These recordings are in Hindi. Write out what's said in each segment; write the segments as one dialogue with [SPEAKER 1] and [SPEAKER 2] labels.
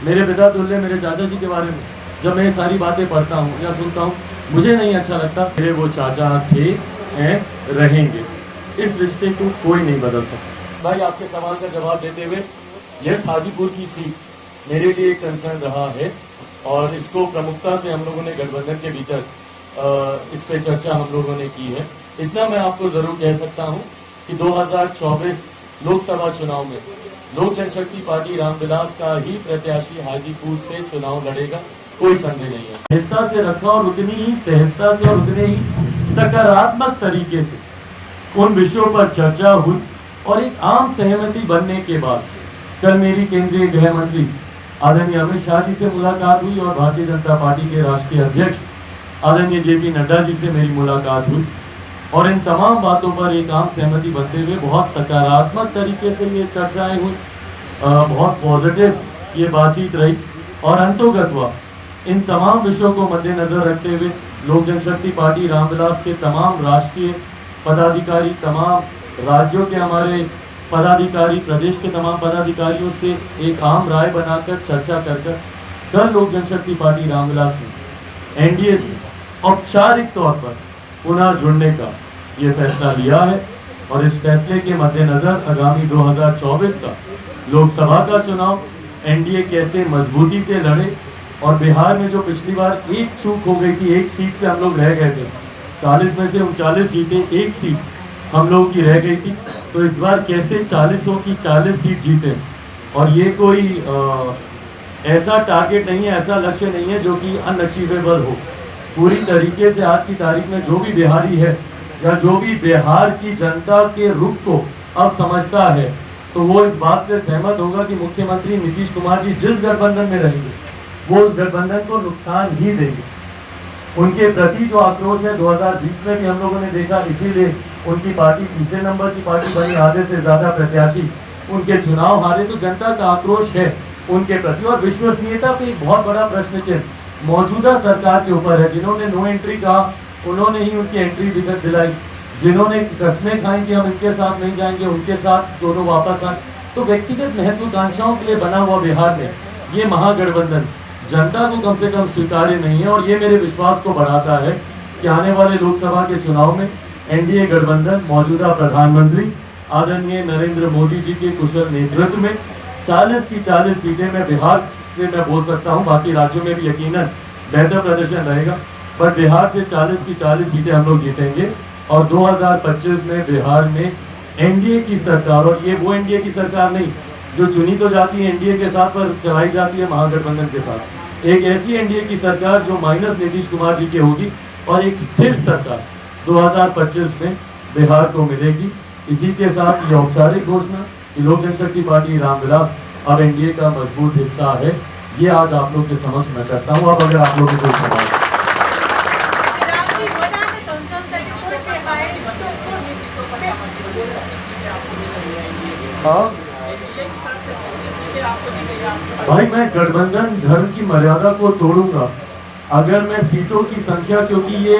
[SPEAKER 1] मेरे पिता तुल्य मेरे चाचा जी के बारे में जब मैं ये सारी बातें पढ़ता हूँ या सुनता हूँ, मुझे नहीं अच्छा लगता। मेरे वो चाचा थे, हैं, रहेंगे। इस रिश्ते को कोई नहीं बदल सकता। भाई, आपके सवाल का जवाब देते हुए, यस, हाजीपुर की सीट मेरे लिए कंसर्न रहा है और इसको प्रमुखता से हम लोगों ने गठबंधन के भीतर इस पे चर्चा हम लोगों ने की है। इतना मैं आपको जरूर कह सकता हूं कि 2024 लोकसभा चुनाव में लोक जनशक्ति पार्टी रामविलास का ही प्रत्याशी हाजीपुर से चुनाव लड़ेगा, कोई संदेह नहीं है। सहजता से रखा और उतनी ही सहजता से और उतने ही सकारात्मक तरीके से उन विषयों पर चर्चा हुई और एक आम सहमति बनने के बाद कल मेरी केंद्रीय गृह मंत्री आदरणीय अमित शाह जी से मुलाकात हुई और भारतीय जनता पार्टी के राष्ट्रीय अध्यक्ष आदरणीय जेपी नड्डा जी से मेरी मुलाकात हुई और इन तमाम बातों पर एक आम सहमति बनते हुए बहुत सकारात्मक तरीके से ये चर्चाएं हुई, बहुत पॉजिटिव ये बातचीत रही और अंतोगत्वा इन तमाम विषयों को मद्देनजर रखते हुए लोक जनशक्ति पार्टी रामविलास के तमाम राष्ट्रीय पदाधिकारी, तमाम राज्यों के हमारे पदाधिकारी, प्रदेश के तमाम पदाधिकारियों से एक आम राय बनाकर चर्चा कर कल लोक जनशक्ति पार्टी रामविलास ने एनडीए से औपचारिक तौर पर पुनः जुड़ने का ये फैसला लिया है और इस फैसले के मद्देनजर आगामी 2024 का लोकसभा का चुनाव एनडीए कैसे मजबूती से लड़े और बिहार में जो पिछली बार एक चूक हो गई थी, एक सीट से हम लोग रह गए थे, 40 में से 39 सीटें, एक सीट हम लोग की रह गई थी, तो इस बार कैसे 40 की 40 सीट जीते। और ये कोई ऐसा टारगेट नहीं है, ऐसा लक्ष्य नहीं है जो कि अनअचीवेबल हो। पूरी तरीके से आज की तारीख में जो भी बिहारी है या जो भी बिहार की जनता के रुख को अब समझता है तो वो इस बात से सहमत होगा कि मुख्यमंत्री नीतीश कुमार जी जिस गठबंधन में रहेंगे वो उस गठबंधन को नुकसान ही देंगे। उनके प्रति जो आक्रोश है 2020 में भी हम लोगों ने देखा, इसीलिए उनकी पार्टी तीसरे नंबर की पार्टी बनी, आधे से ज्यादा प्रत्याशी उनके चुनाव हारे, तो जनता का आक्रोश है उनके प्रति। और विश्वसनीयता पे एक बहुत बड़ा प्रश्न चिन्ह मौजूदा सरकार के ऊपर है। जिन्होंने नो एंट्री कहा उन्होंने ही उनकी एंट्री दिलाई, जिन्होंने कस्में खाई कि हम इनके साथ नहीं जाएंगे उनके साथ दोनों वापस आए। तो व्यक्तिगत महत्वाकांक्षाओं के लिए बना हुआ बिहार में ये महागठबंधन जनता को कम से कम स्वीकार्य नहीं है और ये मेरे विश्वास को बढ़ाता है कि आने वाले लोकसभा के चुनाव में एनडीए गठबंधन मौजूदा प्रधानमंत्री आदरणीय नरेंद्र मोदी जी के कुशल नेतृत्व में 40 की 40 सीटें में बिहार से मैं बोल सकता हूं, बाकी राज्यों में भी यकीनन बेहतर प्रदर्शन रहेगा, पर बिहार से 40 की 40 सीटें हम लोग जीतेंगे और 2025 में बिहार में एनडीए की सरकार, और ये वो एनडीए की सरकार नहीं जो चुनी तो जाती है एनडीए के साथ पर चलाई जाती है महागठबंधन के साथ, एक ऐसी एनडीए की सरकार जो माइनस नीतीश कुमार जी की होगी और एक स्थिर सरकार 2025 में बिहार को मिलेगी। इसी के साथ ये औपचारिक घोषणा कि लोक जनशक्ति पार्टी रामविलास अब एनडीए का मजबूत हिस्सा है, ये आज आप लोग के समक्ष मैं करता हूँ। अब अगर आप लोगों को कोई सवाल भाई, मैं गठबंधन धर्म की मर्यादा को तोड़ूंगा अगर मैं सीटों की संख्या, क्योंकि ये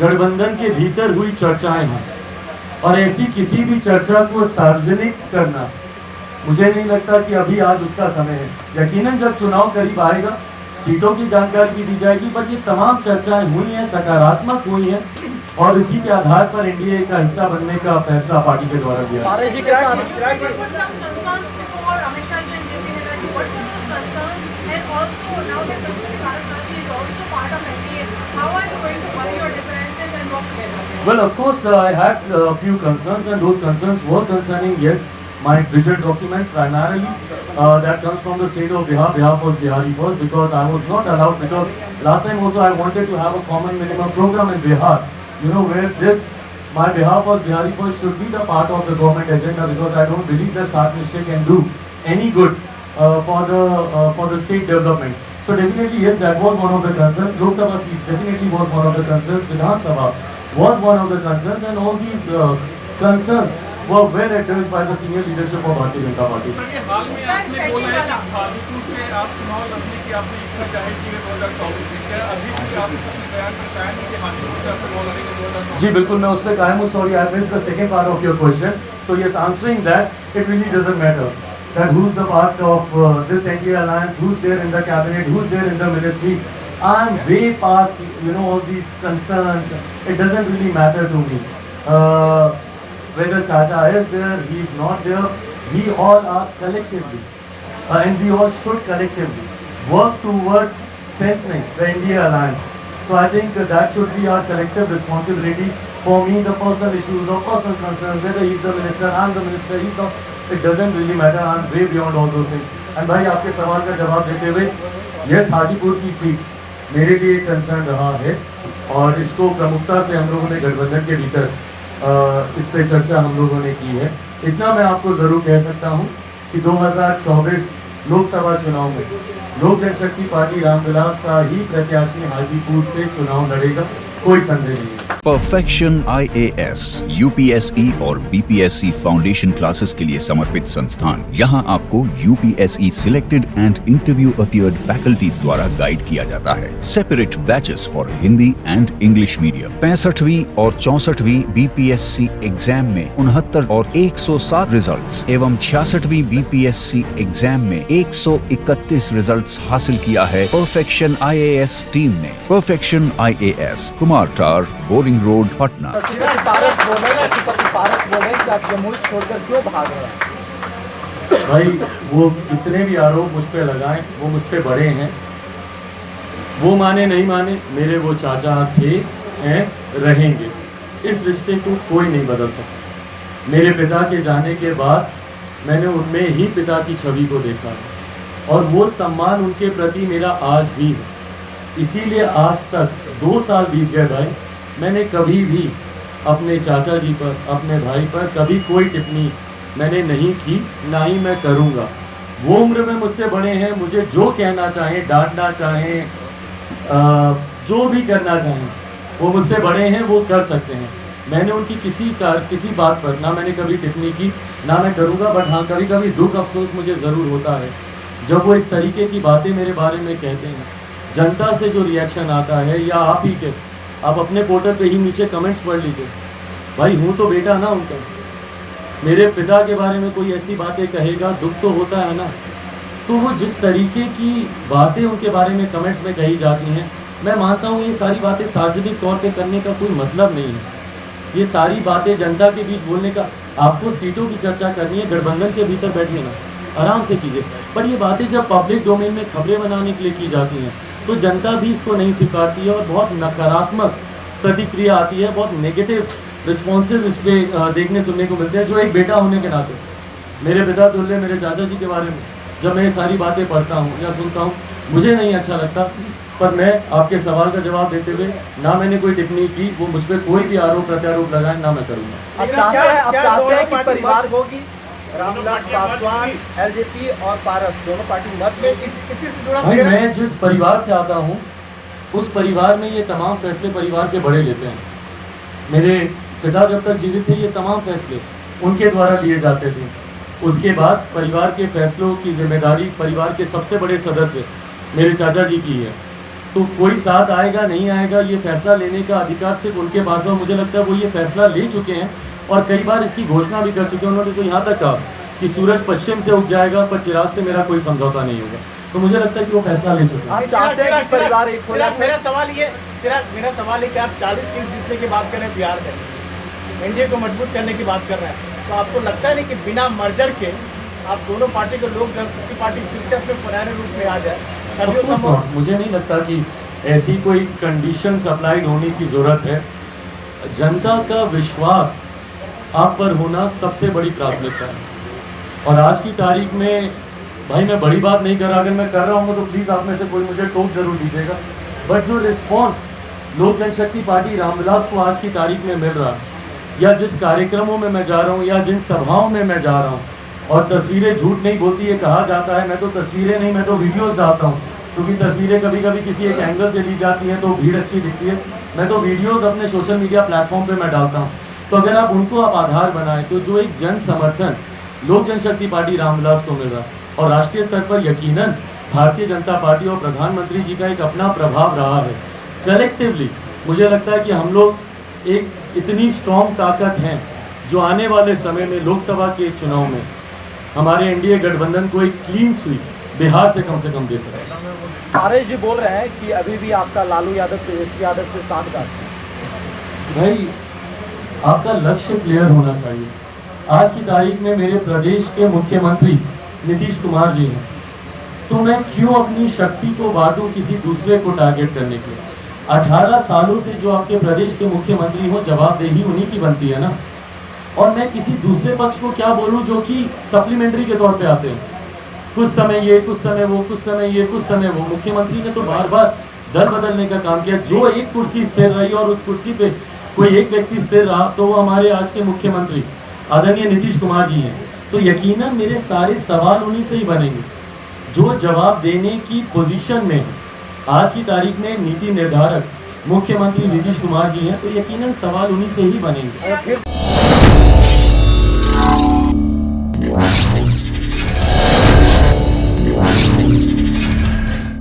[SPEAKER 1] गठबंधन के भीतर हुई चर्चाएं हैं और ऐसी किसी भी चर्चा को सार्वजनिक करना मुझे नहीं लगता कि अभी आज उसका समय है। यकीनन जब चुनाव करीब आएगा सीटों की जानकारी भी दी जाएगी, पर ये तमाम चर्चाएं हुई हैं, सकारात्मक हुई हैं और इसी के आधार पर एनडीए का हिस्सा बनने का फैसला पार्टी के द्वारा लिया। Well, of course, I had a few concerns, and those concerns were concerning, yes, my budget document primarily that comes from the state of Bihar. Bihar was Bihari first, because I was not allowed, because last time also I wanted to have a common minimum program in Bihar, you know, where this, my Bihar was Bihari first should be the part of the government agenda, because I don't believe that Sat Nishchay can do any good for the state development. So definitely, yes, that was one of the concerns. Lok Sabha seats definitely was one of the concerns. Vidhan Sabha was one of the concerns, and all these concerns were well addressed by the senior leadership of Bharatiya Janata Party.
[SPEAKER 2] Sir, ये हाल में आपने बोला है कि हाजीपुर से आप चुनाव लड़ने की आपने इच्छा जाहिर की है 2024 में, क्या अभी भी आप अपने बयान पर कायम हैं कि हाजीपुर से आप चुनाव लड़ेंगे 2024?
[SPEAKER 1] जी बिल्कुल, मैं उस पर कायम हूँ. Sorry, I missed the second part of your question. So yes, answering that, it really doesn't matter that who's the part of this NDA alliance, who's there in the cabinet, who's there in the ministry. I'm way past, all these concerns. It doesn't really matter to me. Whether Chacha is there, he's not there, we all are collectively, and we all should collectively work towards strengthening the NDA alliance. So I think that should be our collective responsibility. For me, the personal issues or personal concerns, whether he's the minister, I'm the minister, he's not, it doesn't really matter. I'm way beyond all those things. And भाई आपके सवाल का जवाब देते हुए, यस हाजीपुर की सीट मेरे लिए कंसर्न रहा है और इसको प्रमुखता से हम लोगों ने गठबंधन के भीतर इस पे चर्चा हम लोगों ने की है। इतना मैं आपको ज़रूर कह सकता हूँ कि 2024 लोकसभा चुनाव में लोक जनशक्ति पार्टी रामविलास का ही प्रत्याशी हाजीपुर से चुनाव लड़ेगा, कोई संदेह नहीं है।
[SPEAKER 3] परफेक्शन IAS, UPSE और BPSC फाउंडेशन क्लासेस के लिए समर्पित संस्थान। यहाँ आपको UPSE selected and interview appeared faculties द्वारा गाइड किया जाता है। Separate batches for Hindi and English medium. 65वीं और 64वीं BPSC एग्जाम में 69 और 107 रिजल्ट्स एवं 66वीं BPSC एग्जाम में 131 रिजल्ट्स हासिल किया है परफेक्शन IAS टीम ने। परफेक्शन IAS, कुमार टार, बोरिंग रोड, पटना।
[SPEAKER 4] पारस बोले कि आप जमुई छोड़कर क्यों भाग रहे हैं?
[SPEAKER 1] भाई वो कितने भी आरोप मुझ पे लगाएं, वो मुझसे बड़े हैं। वो माने नहीं माने, मेरे वो चाचा थे, हैं, रहेंगे। इस रिश्ते को कोई नहीं बदल सकता। मेरे पिता के जाने के बाद मैंने उनमें ही पिता की छवि को देखा है और वो सम्मान उनके प्रति मेरा आज भी है। इसीलिए आज तक 2 साल बीत गए भाई, मैंने कभी भी अपने चाचा जी पर, अपने भाई पर कभी कोई टिप्पणी मैंने नहीं की, ना ही मैं करूँगा। वो उम्र में मुझसे बड़े हैं, मुझे जो कहना चाहें, डांटना चाहें, जो भी करना चाहें, वो मुझसे बड़े हैं, वो कर सकते हैं। मैंने उनकी किसी बात पर ना मैंने कभी टिप्पणी की, ना मैं करूँगा। बट हाँ, कभी कभी दुख अफसोस मुझे ज़रूर होता है जब वो इस तरीके की बातें मेरे बारे में कहते हैं। जनता से जो रिएक्शन आता है, या आप ही के, आप अपने पोर्टल पे ही नीचे कमेंट्स पढ़ लीजिए। भाई हूँ तो बेटा ना उनका, मेरे पिता के बारे में कोई ऐसी बातें कहेगा, दुख तो होता है ना। तो वो जिस तरीके की बातें उनके बारे में कमेंट्स में कही जाती हैं, मैं मानता हूँ ये सारी बातें सार्वजनिक तौर पे करने का कोई मतलब नहीं है। ये सारी बातें जनता के बीच बोलने का, आपको सीटों की चर्चा करनी है, गठबंधन के भीतर बैठिए ना, आराम से कीजिए। पर ये बातें जब पब्लिक डोमेन में खबरें बनाने के लिए की जाती हैं तो जनता भी इसको नहीं स्वीकारती है और बहुत नकारात्मक प्रतिक्रिया आती है, बहुत नेगेटिव रिस्पॉन्सेज इस पर देखने सुनने को मिलते हैं। जो एक बेटा होने के नाते, मेरे पिता तुल्य मेरे चाचा जी के बारे में जब मैं ये सारी बातें पढ़ता हूँ या सुनता हूँ, मुझे नहीं अच्छा लगता। पर मैं आपके सवाल का जवाब देते हुए, ना मैंने कोई टिप्पणी की, वो मुझ पर कोई भी आरोप प्रत्यारोप लगाए, ना मैं करूँगा।
[SPEAKER 4] आप चाहते हैं कि परिवार होगी रामविलास पासवान, LJP और पारस दोनों पार्टी मत में इसी से जुड़ा।
[SPEAKER 1] भाई मैं जिस परिवार से आता हूँ, उस परिवार में ये तमाम फैसले परिवार के बड़े लेते हैं। मेरे पिता जब तक जीवित थे, ये तमाम फैसले उनके द्वारा लिए जाते थे। उसके बाद परिवार के फैसलों की जिम्मेदारी परिवार के सबसे बड़े सदस्य मेरे चाचा जी की है। तो कोई साथ आएगा नहीं आएगा, ये फैसला लेने का अधिकार सिर्फ उनके पास है। मुझे लगता है वो ये फैसला ले चुके हैं और कई बार इसकी घोषणा भी कर चुके हैं। उन्होंने तो यहाँ तक कहा कि सूरज पश्चिम से उग जाएगा पर चिराग से मेरा कोई समझौता नहीं होगा। तो मुझे लगता है कि वो फैसला ले चुके हैं।
[SPEAKER 4] आप चाहते हैं कि परिवार एक होना।
[SPEAKER 2] मेरा सवाल ये है कि आप 40 सीट जीतने की बात कर रहे हैं बिहार में, एनडीए को मजबूत करने की बात कर रहे हैं, तो आपको लगता है नहीं कि बिना मर्जर के आप दोनों पार्टी को लोक जनशक्ति पार्टी फिर से अपने पुराने रूप में आ जाए?
[SPEAKER 1] मुझे नहीं लगता कि ऐसी कोई कंडीशंस अप्लाइड होने की ज़रूरत है। जनता का विश्वास आप पर होना सबसे बड़ी प्राथमिकता है। और आज की तारीख में भाई मैं बड़ी बात नहीं कर रहा, अगर मैं कर रहा हूँ तो प्लीज़ आप में से कोई मुझे टोक जरूर दीजिएगा। बट जो रिस्पॉन्स लोक जनशक्ति पार्टी रामविलास को आज की तारीख में मिल रहा है, या जिस कार्यक्रमों में मैं जा रहा हूँ या जिन सभाओं में मैं जा रहा हूँ, और तस्वीरें झूठ नहीं बोलती है कहा जाता है। मैं तो तस्वीरें नहीं, मैं तो वीडियोस डालता हूँ, क्योंकि तस्वीरें कभी कभी किसी एक एंगल से ली जाती हैं तो भीड़ अच्छी दिखती है। मैं तो वीडियोस अपने सोशल मीडिया प्लेटफॉर्म पे मैं डालता हूँ। तो अगर आप उनको आप आधार बनाएं, तो जो एक जन समर्थन लोक जनशक्ति पार्टी रामविलास को मिल रहा है, और राष्ट्रीय स्तर पर यकीनन भारतीय जनता पार्टी और प्रधानमंत्री जी का एक अपना प्रभाव रहा है। कलेक्टिवली मुझे लगता है कि हम लोग एक इतनी स्ट्रॉन्ग ताकत हैं जो आने वाले समय में लोकसभा के चुनाव में हमारे एनडीए गठबंधन को एक क्लीन स्वीप बिहार से कम दे सके।
[SPEAKER 4] पारस जी बोल रहे हैं कि अभी भी आपका लालू यादव तेजस्वी यादव के साथ का
[SPEAKER 1] भाई आपका लक्ष्य क्लियर होना चाहिए। आज की तारीख में मेरे प्रदेश के मुख्यमंत्री नीतीश कुमार जी हैं, तो मैं क्यों अपनी शक्ति को बांटूं किसी दूसरे को टारगेट करने के। 18 सालों से जो आपके प्रदेश के मुख्यमंत्री हो, जवाबदेही उन्हीं की बनती है ना। और मैं किसी दूसरे पक्ष को क्या बोलूं जो कि सप्लीमेंट्री के तौर पे आते हैं, कुछ समय ये, कुछ समय वो, कुछ समय ये, कुछ समय वो। मुख्यमंत्री ने तो बार बार दल बदलने का काम किया। जो एक कुर्सी स्थिर रही और उस कुर्सी पे कोई एक व्यक्ति स्थिर रहा, तो वो हमारे आज के मुख्यमंत्री आदरणीय नीतीश कुमार जी हैं। तो यकीनन मेरे सारे सवाल उन्हीं से ही बनेंगे जो जवाब देने की पोजीशन में आज की तारीख में नीति निर्धारक मुख्यमंत्री नीतीश कुमार जी हैं। तो यकीनन सवाल उन्हीं से ही बनेंगे।
[SPEAKER 4] फिर